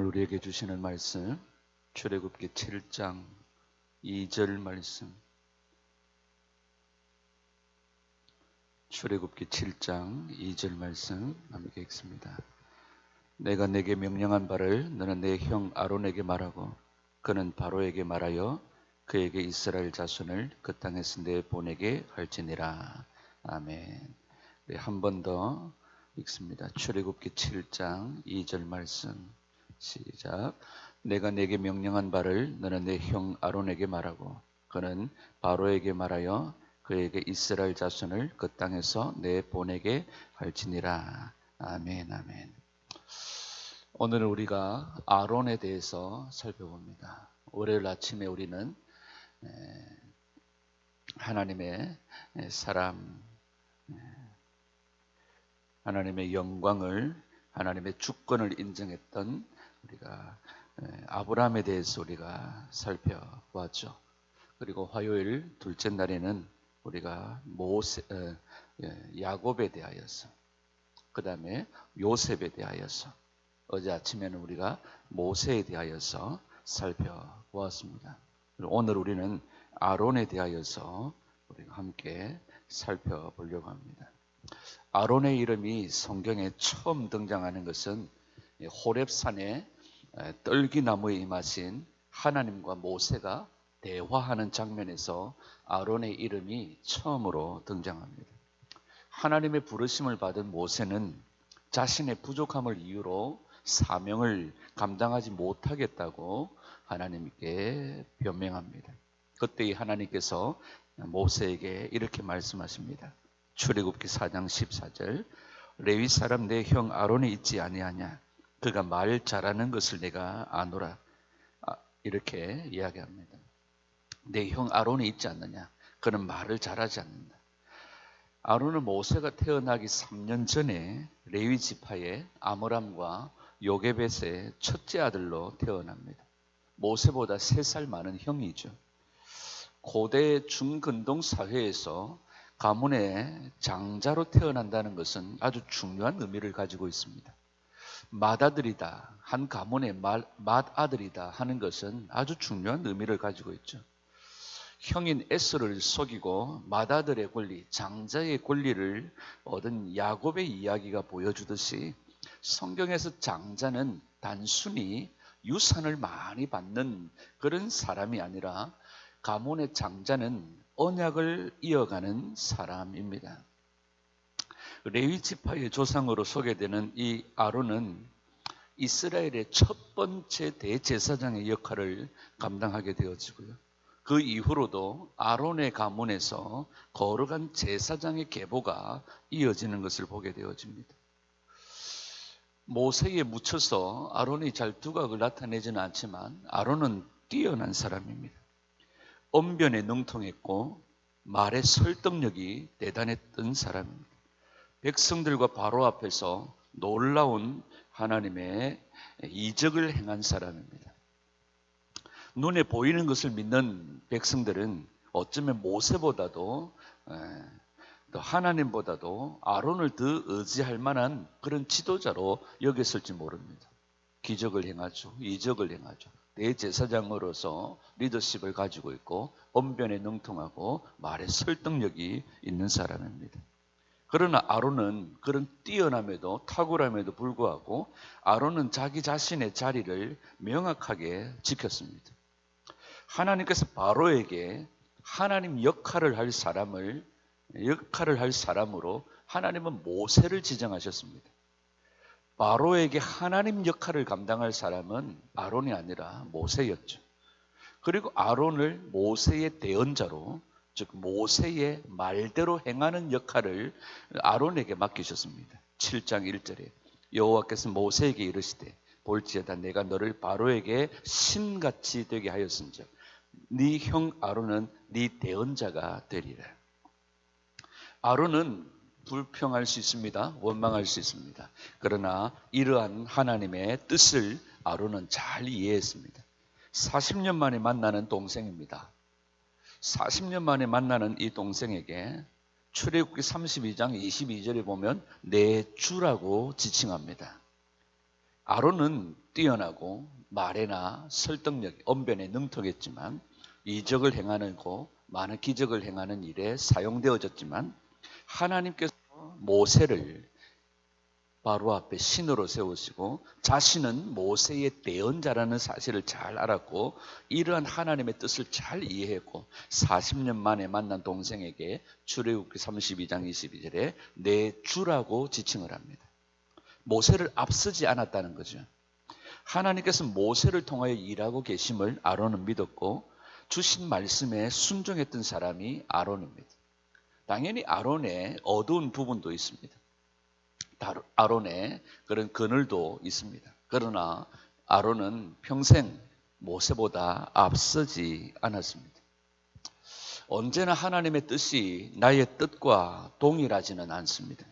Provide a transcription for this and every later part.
오늘 우리에게 주시는 말씀 출애굽기 7장 2절 말씀. 출애굽기 7장 2절 말씀 함께 읽습니다. 내가 내게 명령한 바를 너는 내 형 아론에게 말하고 그는 바로에게 말하여 그에게 이스라엘 자손을 그 땅에서 내보내게 할지니라. 아멘. 네, 한 번 더 읽습니다. 출애굽기 7장 2절 말씀. 시작. 내가 내게 명령한 바를 너는 내 형 아론에게 말하고 그는 바로에게 말하여 그에게 이스라엘 자손을 그 땅에서 내보내게 할지니라. 아멘. 아멘. 오늘은 우리가 아론에 대해서 살펴봅니다. 월요일 아침에 우리는 하나님의 사람, 하나님의 영광을, 하나님의 주권을 인정했던 우리가 아브라함에 대해서 우리가 살펴보았죠. 그리고 화요일 둘째 날에는 우리가 야곱에 대하여서, 그 다음에 요셉에 대하여서, 어제 아침에는 우리가 모세에 대하여서 살펴보았습니다. 오늘 우리는 아론에 대하여서 우리가 함께 살펴보려고 합니다. 아론의 이름이 성경에 처음 등장하는 것은 호렙산에 떨기나무에 임하신 하나님과 모세가 대화하는 장면에서 아론의 이름이 처음으로 등장합니다. 하나님의 부르심을 받은 모세는 자신의 부족함을 이유로 사명을 감당하지 못하겠다고 하나님께 변명합니다. 그때 하나님께서 모세에게 이렇게 말씀하십니다. 출애굽기 4장 14절. 레위 사람 내 형 아론이 있지 아니하냐? 그가 말 잘하는 것을 내가 아노라. 이렇게 이야기합니다. 내 형 아론이 있지 않느냐? 그는 말을 잘하지 않는다. 아론은 모세가 태어나기 3년 전에 레위 지파의 아므람과 요게벳의 첫째 아들로 태어납니다. 모세보다 3살 많은 형이죠. 고대 중근동 사회에서 가문의 장자로 태어난다는 것은 아주 중요한 의미를 가지고 있습니다. 맏아들이다, 한 가문의 맏아들이다 하는 것은 아주 중요한 의미를 가지고 있죠. 형인 에서를 속이고 맏아들의 권리, 장자의 권리를 얻은 야곱의 이야기가 보여주듯이 성경에서 장자는 단순히 유산을 많이 받는 그런 사람이 아니라 가문의 장자는 언약을 이어가는 사람입니다. 레위 지파의 조상으로 소개되는 이 아론은 이스라엘의 첫 번째 대제사장의 역할을 감당하게 되어지고요. 그 이후로도 아론의 가문에서 거룩한 제사장의 계보가 이어지는 것을 보게 되어집니다. 모세에 묻혀서 아론이 잘 두각을 나타내지는 않지만 아론은 뛰어난 사람입니다. 언변에 능통했고 말의 설득력이 대단했던 사람입니다. 백성들과 바로 앞에서 놀라운 하나님의 이적을 행한 사람입니다. 눈에 보이는 것을 믿는 백성들은 어쩌면 모세보다도 또 하나님보다도 아론을 더 의지할 만한 그런 지도자로 여겼을지 모릅니다. 기적을 행하죠. 이적을 행하죠. 대제사장으로서 리더십을 가지고 있고 언변에 능통하고 말에 설득력이 있는 사람입니다. 그러나 아론은 그런 뛰어남에도 탁월함에도 불구하고 아론은 자기 자신의 자리를 명확하게 지켰습니다. 하나님께서 바로에게 하나님 역할을 할 사람으로 하나님은 모세를 지정하셨습니다. 바로에게 하나님 역할을 감당할 사람은 아론이 아니라 모세였죠. 그리고 아론을 모세의 대언자로, 즉 모세의 말대로 행하는 역할을 아론에게 맡기셨습니다. 7장 1절에 여호와께서 모세에게 이르시되 볼지어다 내가 너를 바로에게 신같이 되게 하였은즉 네 형 아론은 네 대언자가 되리라. 아론은 불평할 수 있습니다. 원망할 수 있습니다. 그러나 이러한 하나님의 뜻을 아론은 잘 이해했습니다. 40년 만에 만나는 동생입니다. 40년 만에 만나는 이 동생에게 출애굽기 32장 22절에 보면 내 주라고 지칭합니다. 아론은 뛰어나고 말에나 설득력, 언변에 능통했지만 이적을 행하고 많은 기적을 행하는 일에 사용되어졌지만 하나님께서 모세를 바로 앞에 신으로 세우시고 자신은 모세의 대언자라는 사실을 잘 알았고 이러한 하나님의 뜻을 잘 이해했고 40년 만에 만난 동생에게 출애굽기 32장 22절에 내 주라고 지칭을 합니다. 모세를 앞서지 않았다는 거죠. 하나님께서 모세를 통하여 일하고 계심을 아론은 믿었고 주신 말씀에 순종했던 사람이 아론입니다. 당연히 아론의 어두운 부분도 있습니다. 아론의 그런 그늘도 있습니다. 그러나 아론은 평생 모세보다 앞서지 않았습니다. 언제나 하나님의 뜻이 나의 뜻과 동일하지는 않습니다.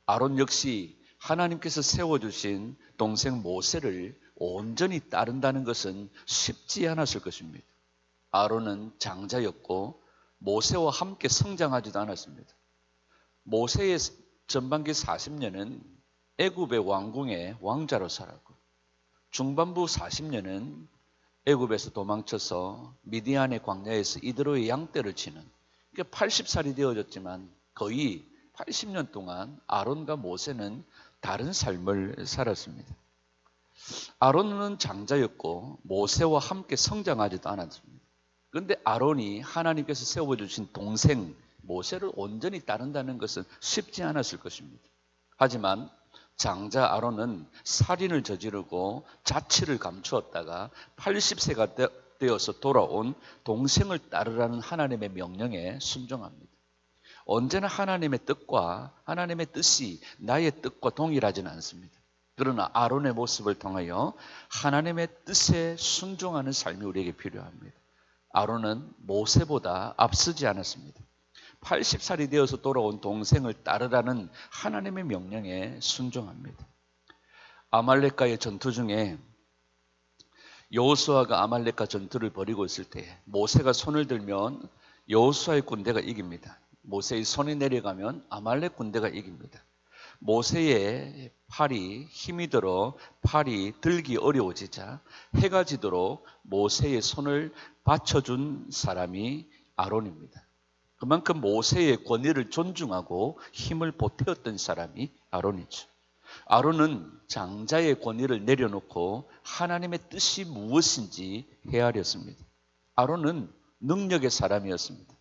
아론 역시 하나님께서 세워주신 동생 모세를 온전히 따른다는 것은 쉽지 않았을 것입니다. 아론은 장자였고 모세와 함께 성장하지도 않았습니다. 모세의 전반기 40년은 애굽의 왕궁의 왕자로 살았고 중반부 40년은 애굽에서 도망쳐서 미디안의 광야에서 이드로의 양떼를 치는 80살이 되어졌지만 거의 80년 동안 아론과 모세는 다른 삶을 살았습니다. 아론은 장자였고 모세와 함께 성장하지도 않았습니다. 그런데 아론이 하나님께서 세워주신 동생 모세를 온전히 따른다는 것은 쉽지 않았을 것입니다. 하지만 장자 아론은 살인을 저지르고 자취를 감추었다가 80세가 되어서 돌아온 동생을 따르라는 하나님의 명령에 순종합니다. 언제나 하나님의 뜻과 하나님의 뜻이 나의 뜻과 동일하지는 않습니다. 그러나 아론의 모습을 통하여 하나님의 뜻에 순종하는 삶이 우리에게 필요합니다. 아론은 모세보다 앞서지 않았습니다. 80살이 되어서 돌아온 동생을 따르라는 하나님의 명령에 순종합니다. 아말렉과의 전투 중에 여호수아가 아말렉과 전투를 벌이고 있을 때 모세가 손을 들면 여호수아의 군대가 이깁니다. 모세의 손이 내려가면 아말렉 군대가 이깁니다. 모세의 팔이 힘이 들어 팔이 들기 어려워지자 해가 지도록 모세의 손을 받쳐준 사람이 아론입니다. 그만큼 모세의 권위를 존중하고 힘을 보태었던 사람이 아론이죠. 아론은 장자의 권위를 내려놓고 하나님의 뜻이 무엇인지 헤아렸습니다. 아론은 능력의 사람이었습니다.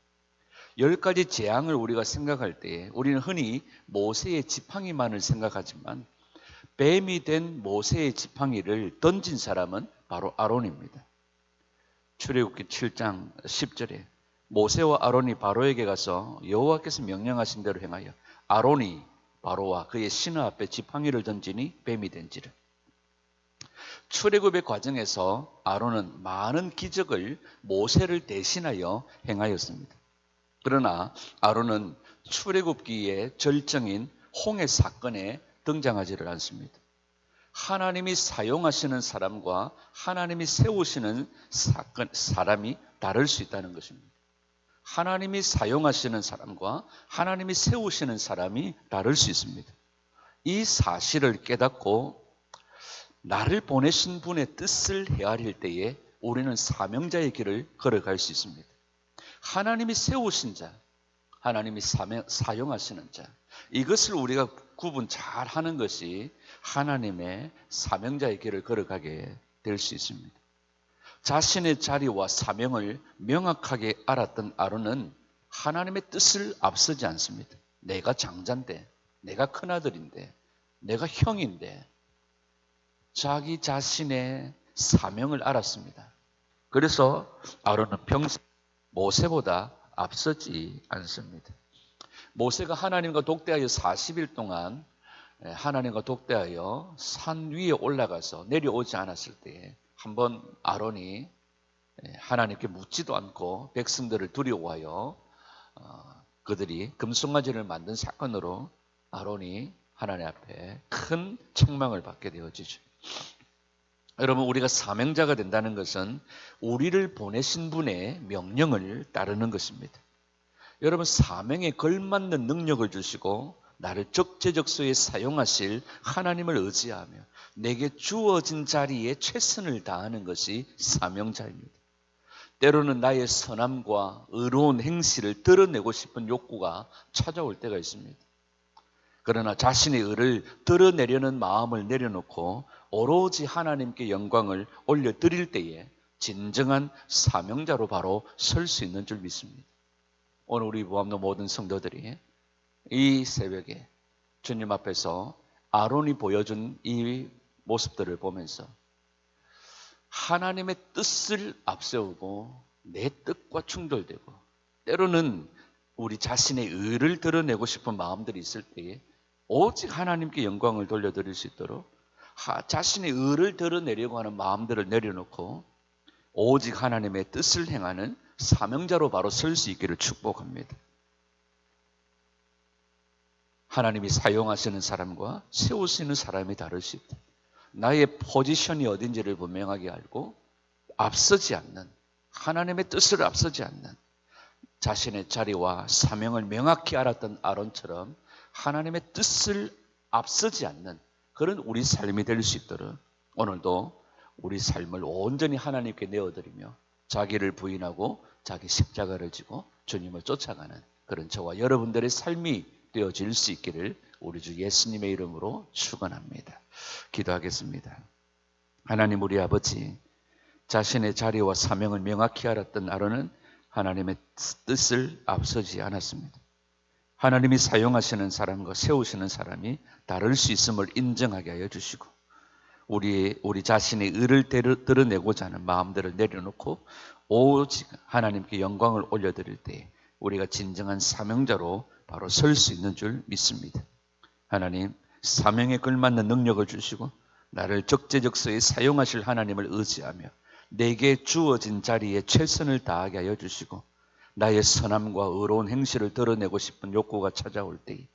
10가지 재앙을 우리가 생각할 때 우리는 흔히 모세의 지팡이만을 생각하지만 뱀이 된 모세의 지팡이를 던진 사람은 바로 아론입니다. 출애굽기 7장 10절에 모세와 아론이 바로에게 가서 여호와께서 명령하신 대로 행하여 아론이 바로와 그의 신하 앞에 지팡이를 던지니 뱀이 된지를. 출애굽의 과정에서 아론은 많은 기적을 모세를 대신하여 행하였습니다. 그러나 아론은 출애굽기의 절정인 홍해 사건에 등장하지를 않습니다. 하나님이 사용하시는 사람과 하나님이 세우시는 사람이 다를 수 있다는 것입니다. 하나님이 사용하시는 사람과 하나님이 세우시는 사람이 다를 수 있습니다. 이 사실을 깨닫고 나를 보내신 분의 뜻을 헤아릴 때에 우리는 사명자의 길을 걸어갈 수 있습니다. 하나님이 세우신 자, 하나님이 사용하시는 자, 이것을 우리가 구분 잘 하는 것이 하나님의 사명자의 길을 걸어가게 될 수 있습니다. 자신의 자리와 사명을 명확하게 알았던 아론은 하나님의 뜻을 앞서지 않습니다. 내가 장자인데, 내가 큰아들인데, 내가 형인데 자기 자신의 사명을 알았습니다. 그래서 아론은 평생 모세보다 앞서지 않습니다. 모세가 하나님과 독대하여 40일 동안 하나님과 독대하여 산 위에 올라가서 내려오지 않았을 때 한번 아론이 하나님께 묻지도 않고 백성들을 두려워하여 그들이 금송아지를 만든 사건으로 아론이 하나님 앞에 큰 책망을 받게 되어지죠. 여러분, 우리가 사명자가 된다는 것은 우리를 보내신 분의 명령을 따르는 것입니다. 여러분, 사명에 걸맞는 능력을 주시고 나를 적재적소에 사용하실 하나님을 의지하며 내게 주어진 자리에 최선을 다하는 것이 사명자입니다. 때로는 나의 선함과 의로운 행실을 드러내고 싶은 욕구가 찾아올 때가 있습니다. 그러나 자신의 의를 드러내려는 마음을 내려놓고 오로지 하나님께 영광을 올려드릴 때에 진정한 사명자로 바로 설 수 있는 줄 믿습니다. 오늘 우리 무함로 모든 성도들이 이 새벽에 주님 앞에서 아론이 보여준 이 모습들을 보면서 하나님의 뜻을 앞세우고 내 뜻과 충돌되고 때로는 우리 자신의 의를 드러내고 싶은 마음들이 있을 때에 오직 하나님께 영광을 돌려드릴 수 있도록 자신의 의를 드러내려고 하는 마음들을 내려놓고 오직 하나님의 뜻을 행하는 사명자로 바로 설 수 있기를 축복합니다. 하나님이 사용하시는 사람과 세우시는 사람이 다를 수 있다. 나의 포지션이 어딘지를 분명하게 알고 앞서지 않는, 하나님의 뜻을 앞서지 않는, 자신의 자리와 사명을 명확히 알았던 아론처럼 하나님의 뜻을 앞서지 않는 그런 우리 삶이 될 수 있도록 오늘도 우리 삶을 온전히 하나님께 내어드리며 자기를 부인하고 자기 십자가를 지고 주님을 쫓아가는 그런 저와 여러분들의 삶이 되어질 수 있기를 우리 주 예수님의 이름으로 축원합니다. 기도하겠습니다. 하나님 우리 아버지, 자신의 자리와 사명을 명확히 알았던 아론은 하나님의 뜻을 앞서지 않았습니다. 하나님이 사용하시는 사람과 세우시는 사람이 다를 수 있음을 인정하게 하여 주시고 우리 자신의 의를 드러내고자 하는 마음들을 내려놓고 오직 하나님께 영광을 올려드릴 때 우리가 진정한 사명자로 바로 설 수 있는 줄 믿습니다. 하나님, 사명에 걸맞는 능력을 주시고 나를 적재적소에 사용하실 하나님을 의지하며 내게 주어진 자리에 최선을 다하게 하여 주시고 나의 선함과 의로운 행실을 드러내고 싶은 욕구가 찾아올 때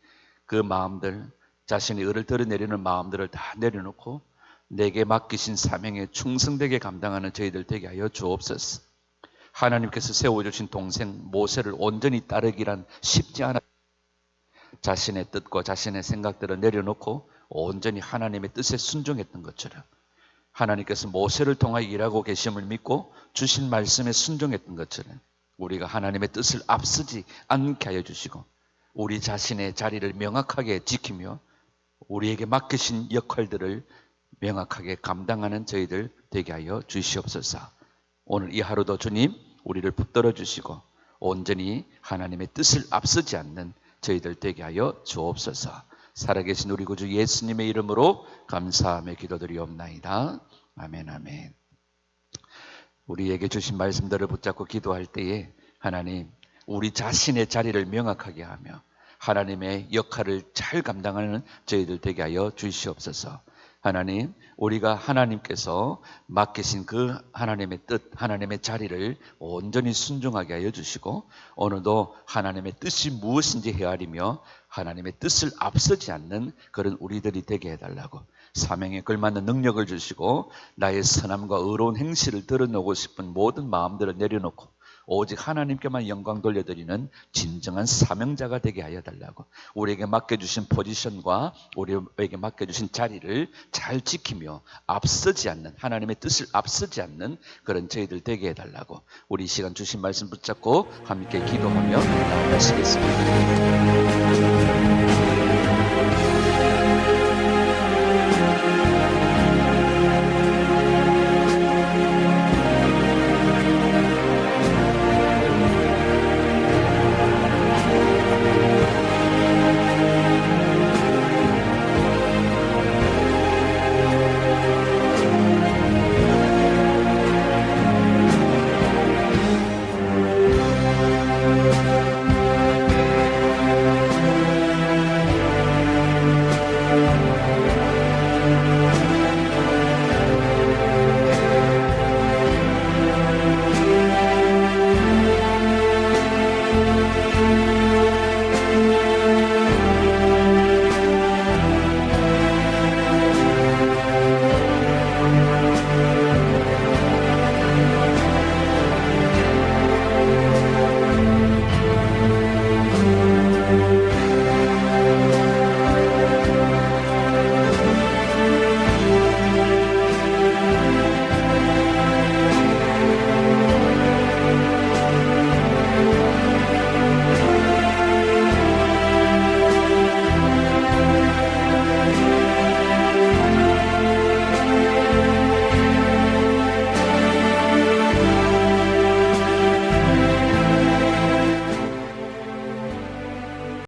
그 마음들, 자신의 의를 드러내려는 마음들을 다 내려놓고 내게 맡기신 사명에 충성되게 감당하는 저희들 되게 하여 주옵소서. 하나님께서 세워주신 동생 모세를 온전히 따르기란 쉽지 않아. 자신의 뜻과 자신의 생각들을 내려놓고 온전히 하나님의 뜻에 순종했던 것처럼 하나님께서 모세를 통하여 일하고 계심을 믿고 주신 말씀에 순종했던 것처럼 우리가 하나님의 뜻을 앞서지 않게 하여 주시고 우리 자신의 자리를 명확하게 지키며 우리에게 맡기신 역할들을 명확하게 감당하는 저희들 되게 하여 주시옵소서. 오늘 이 하루도 주님 우리를 붙들어 주시고 온전히 하나님의 뜻을 앞서지 않는 저희들 되게 하여 주옵소서. 살아계신 우리 구주 예수님의 이름으로 감사하며 기도드리옵나이다. 아멘 아멘. 우리에게 주신 말씀들을 붙잡고 기도할 때에 하나님 우리 자신의 자리를 명확하게 하며 하나님의 역할을 잘 감당하는 저희들 되게 하여 주시옵소서. 하나님, 우리가 하나님께서 맡기신 그 하나님의 뜻, 하나님의 자리를 온전히 순종하게 하여 주시고 오늘도 하나님의 뜻이 무엇인지 헤아리며 하나님의 뜻을 앞서지 않는 그런 우리들이 되게 해달라고 사명에 걸맞는 능력을 주시고 나의 선함과 의로운 행실을 드러내고 싶은 모든 마음들을 내려놓고 오직 하나님께만 영광 돌려드리는 진정한 사명자가 되게 하여 달라고 우리에게 맡겨주신 포지션과 우리에게 맡겨주신 자리를 잘 지키며 앞서지 않는 하나님의 뜻을 앞서지 않는 그런 저희들 되게 해달라고 우리 이 시간 주신 말씀 붙잡고 함께 기도하며 나아가시겠습니다.